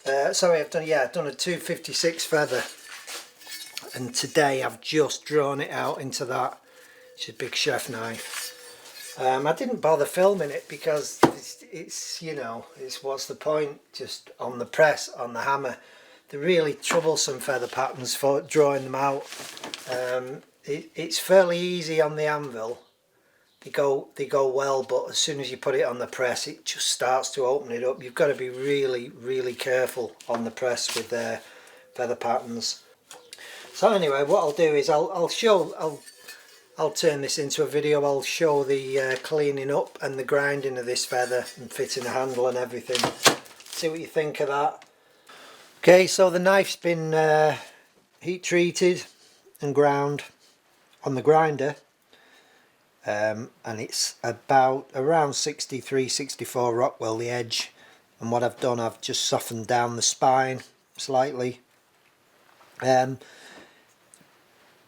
Sorry, I've done a 256 feather, and today I've just drawn it out into that. It's a big chef knife. I didn't bother filming it because it's you know, it's what's the point, just on the press, on the hammer. They're really troublesome feather patterns for drawing them out. It's fairly easy on the anvil. They go well, but as soon as you put it on the press, it just starts to open it up. You've got to be really careful on the press with their feather patterns. So anyway, what I'll do is I'll turn this into a video. I'll show the cleaning up and the grinding of this feather and fitting the handle and everything. See what you think of that. Okay, so the knife's been heat treated and ground on the grinder, and it's around 63-64 Rockwell the edge. And what I've done, I've just softened down the spine slightly.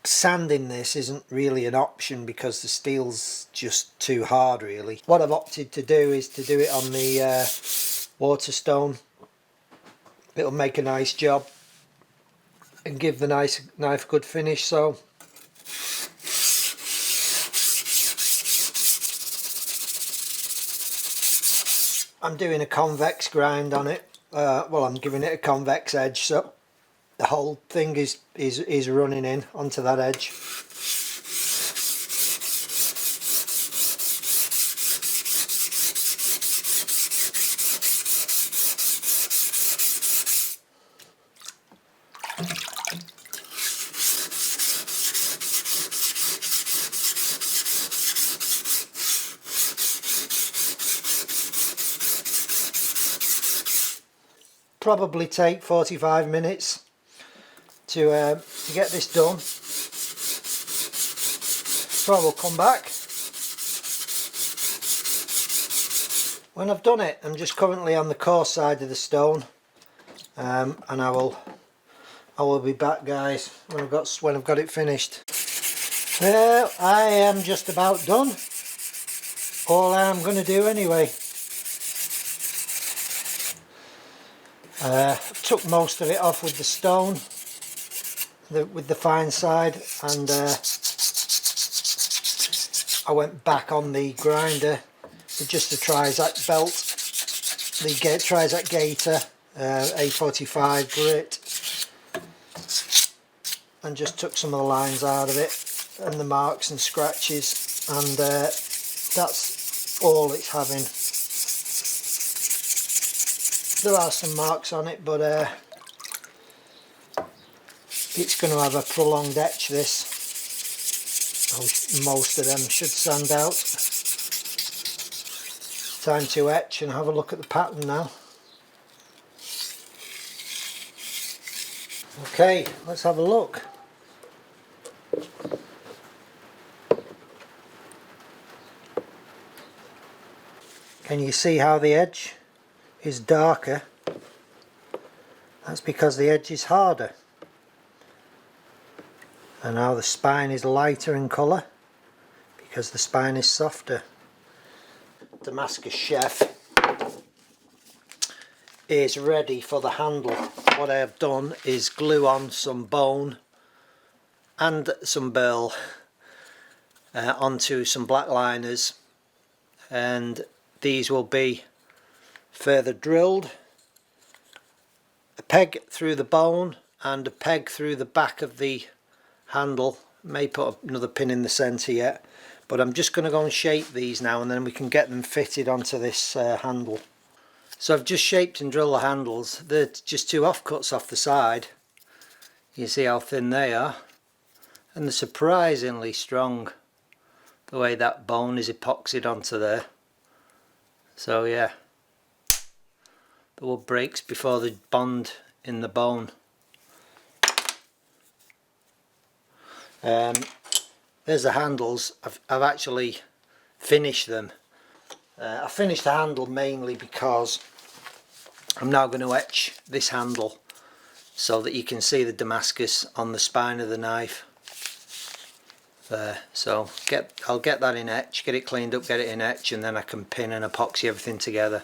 Sanding this isn't really an option because the steel's just too hard really. What I've opted to do is to do it on the Waterstone. It'll make a nice job and give the knife a good finish. So I'm doing a convex grind on it. Well, I'm giving it a convex edge, so the whole thing is running in onto that edge. Probably take 45 minutes to get this done. So I will come back when I've done it. I'm just currently on the coarse side of the stone, and I will be back, guys, when I've got it finished. Well, I am just about done. All I'm going to do anyway. Took most of it off with the stone, with the fine side, and I went back on the grinder with just the Trizac belt, the Trizac Gator A45 grit, and just took some of the lines out of it and the marks and scratches, and that's all it's having. There are some marks on it, but it's going to have a prolonged etch, this. Most of them should sand out. Time to etch and have a look at the pattern now. Okay, let's have a look. Can you see how the edge is darker? That's because the edge is harder. And now the spine is lighter in colour because the spine is softer. Damascus Chef is ready for the handle. What I have done is glue on some bone and some burl onto some black liners, and these will be further drilled, a peg through the bone and a peg through the back of the handle. May put another pin in the centre yet, but I'm just going to go and shape these now, and then we can get them fitted onto this handle. So I've just shaped and drilled the handles. They're just two offcuts off the side. You see how thin they are, and they're surprisingly strong, the way that bone is epoxied onto there. So yeah, the wood breaks before they bond in the bone. There's the handles. I've actually finished them. I finished the handle mainly because I'm now going to etch this handle so that you can see the Damascus on the spine of the knife there. So I'll get that in etch, get it cleaned up, get it in etch, and then I can pin and epoxy everything together.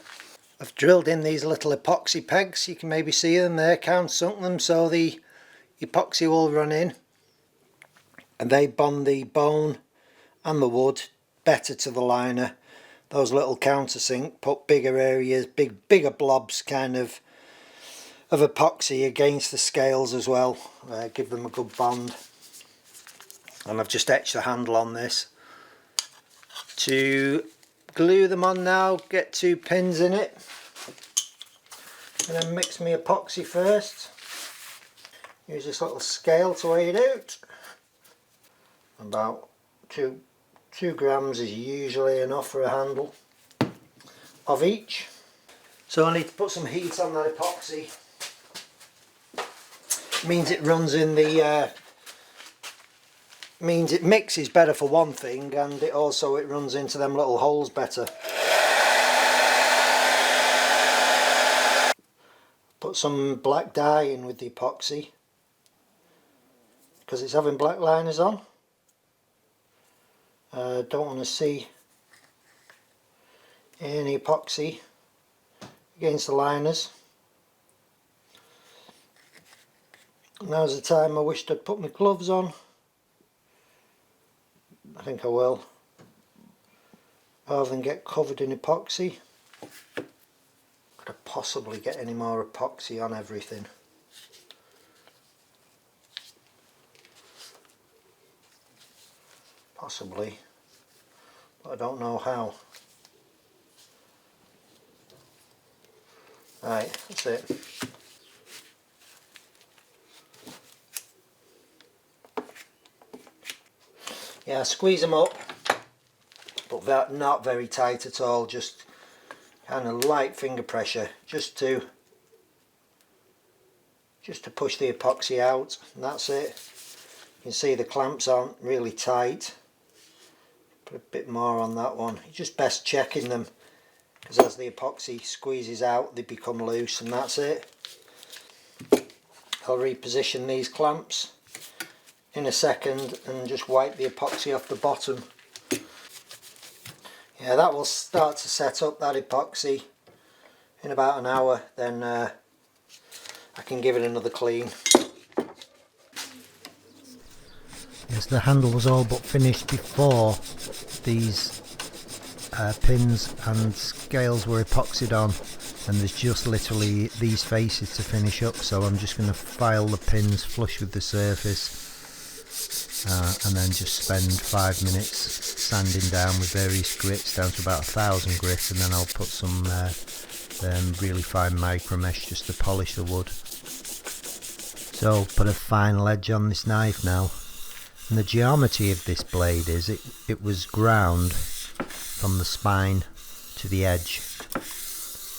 I've drilled in these little epoxy pegs. You can maybe see them there, countersunk them so the epoxy will run in, and they bond the bone and the wood better to the liner. Those little countersink put bigger areas, bigger blobs kind of epoxy against the scales as well, give them a good bond. And I've just etched the handle on this. To glue them on now, get 2 pins in it, and then mix my epoxy first. Use this little scale to weigh it out. About 2 grams is usually enough for a handle of each. So I need to put some heat on that epoxy. Means it runs in the means it mixes better for one thing, and it runs into them little holes better. Put some black dye in with the epoxy because it's having black liners on. Don't want to see any epoxy against the liners. Now's the time I wished I'd put my gloves on. I think I will, rather than get covered in epoxy. Could I possibly get any more epoxy on everything? Possibly, but I don't know how. Right, that's it. Yeah, squeeze them up, but not very tight at all, just kind of light finger pressure, just to push the epoxy out, and that's it. You can see the clamps aren't really tight. Put a bit more on that one. It's just best checking them, because as the epoxy squeezes out they become loose, and that's it. I'll reposition these clamps in a second and just wipe the epoxy off the bottom. Yeah, that will start to set up, that epoxy, in about an hour. Then I can give it another clean. Yes, the handle was all but finished before these pins and scales were epoxied on, and there's just literally these faces to finish up, so I'm just going to file the pins flush with the surface. And then just spend 5 minutes sanding down with various grits down to about 1,000 grits, and then I'll put some really fine micro mesh just to polish the wood. So put a final edge on this knife now, and the geometry of this blade is it was ground from the spine to the edge,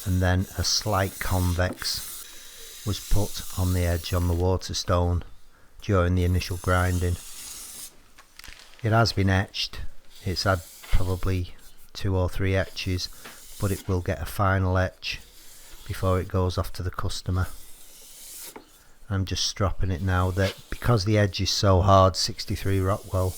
and then a slight convex was put on the edge on the waterstone during the initial grinding. It has been etched, it's had probably 2 or 3 etches, but it will get a final etch before it goes off to the customer. I'm just stropping it now, that because the edge is so hard, 63 Rockwell,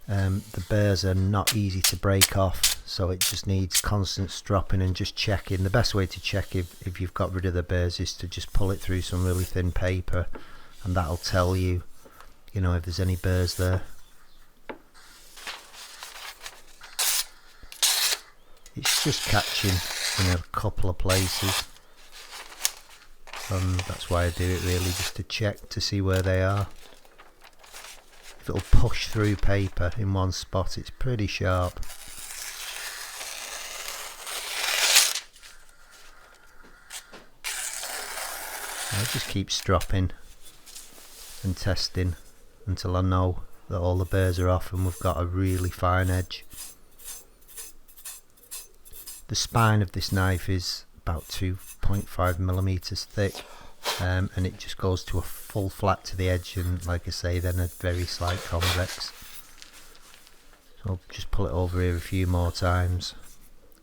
the burrs are not easy to break off, so it just needs constant stropping and just checking. The best way to check if you've got rid of the burrs is to just pull it through some really thin paper, and that'll tell you, if there's any burrs there. It's just catching in a couple of places, and that's why I do it, really, just to check to see where they are. If it'll push through paper in one spot, it's pretty sharp. I just keep stropping and testing until I know that all the burrs are off and we've got a really fine edge. The spine of this knife is about 2.5 millimeters thick, and it just goes to a full flat to the edge, and like I say, then a very slight convex. So I'll just pull it over here a few more times.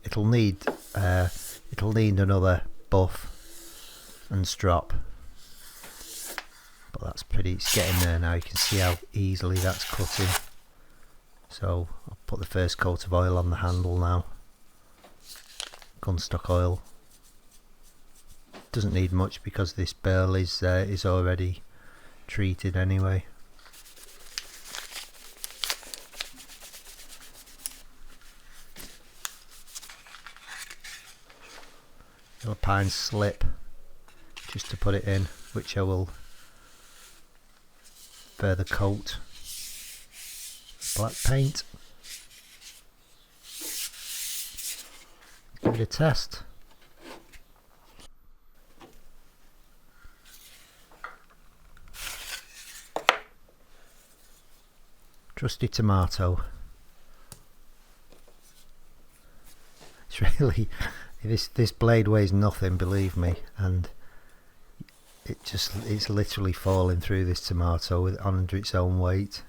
It'll need another buff and strop, but that's it's getting there now. You can see how easily that's cutting. So I'll put the first coat of oil on the handle now. gunstock oil. Doesn't need much because this barrel is already treated anyway. Yellow pine slip just to put it in, which I will further coat black paint. Give it a test. Trusty tomato. It's really, this blade weighs nothing, believe me, and it's literally falling through this tomato under its own weight.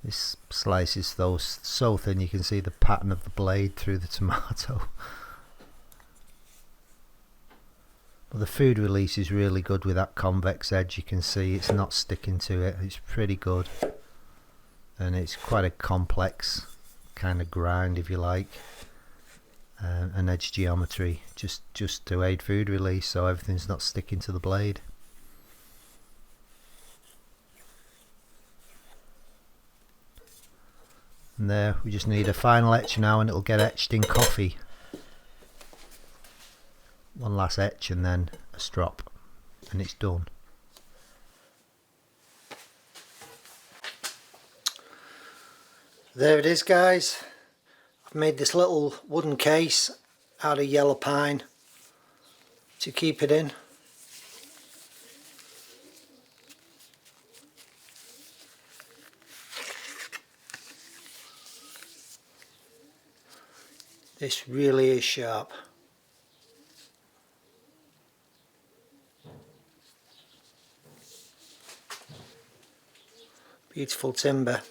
This slice is so thin you can see the pattern of the blade through the tomato. But the food release is really good with that convex edge. You can see it's not sticking to it. It's pretty good, and it's quite a complex kind of grind, if you like, and edge geometry just to aid food release, so everything's not sticking to the blade. And there, we just need a final etch now, and it'll get etched in coffee. One last etch and then a strop, and it's done. There it is, guys. I've made this little wooden case out of yellow pine to keep it in. This really is sharp. Beautiful timber.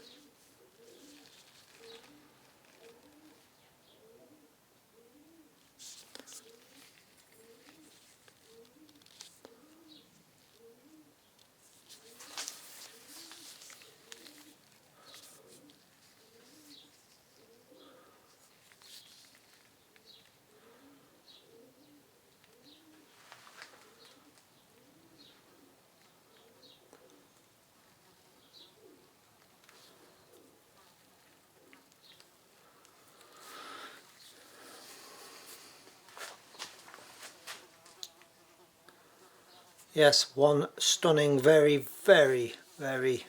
Yes, one stunning, very, very, very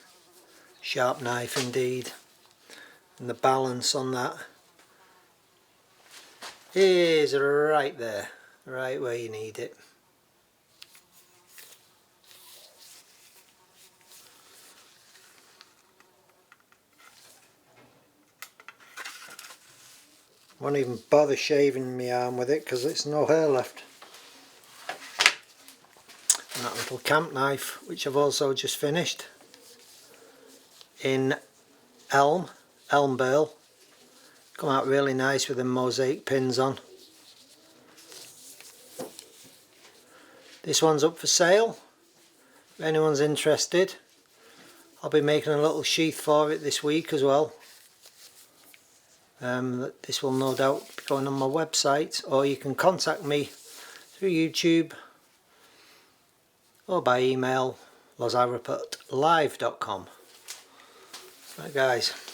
sharp knife indeed. And the balance on that is right there, right where you need it. Won't even bother shaving my arm with it because there's no hair left. And that little camp knife, which I've also just finished in elm burl, come out really nice with the mosaic pins on. This one's up for sale if anyone's interested. I'll be making a little sheath for it this week as well. This will no doubt be going on my website, or you can contact me through YouTube or by email, losharrop@live.com. Right guys.